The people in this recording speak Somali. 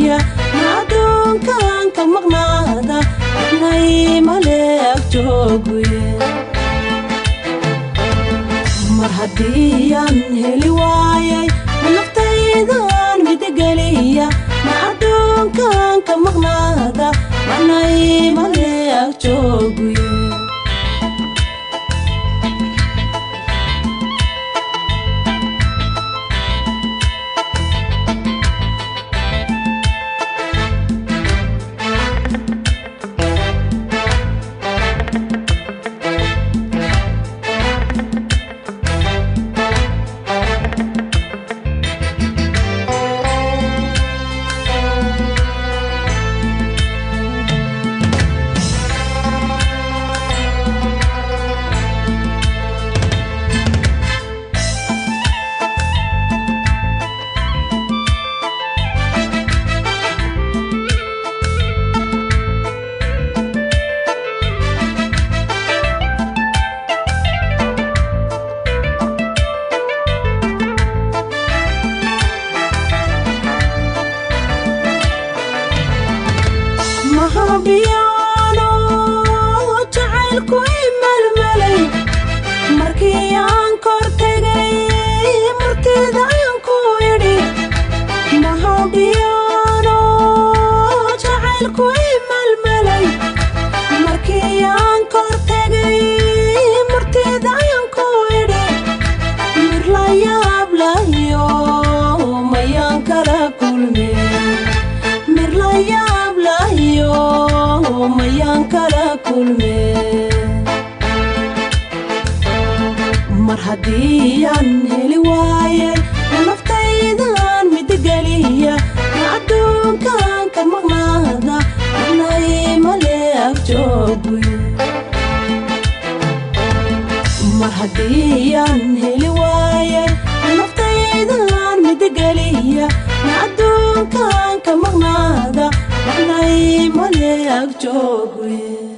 geliya adduunkan ka maqnaada nay maleeg jooguye mar haddii aan heli waayay naftaydan mid geliya adduunkan ka maqnaada nay maleeg jooguye Mahabiano jacaylku imalmalay markii aan kor tagay martida aan ku yidhi Mahabiano jacaylku imalmalay markii aan kor tagay martida aan ku yidhi mir la yaab lahayo mayaan kala kulmay mir la yaab lahayo mayaan kala kulmay mar haddii aan heli waayay naftaydan mid geliya adduunkan ka maqnaada nay maleeg jooguye mar haddii aan heli waayay naftaydan mid geliya adduunkan ka maqnaada nay maleeg jooguye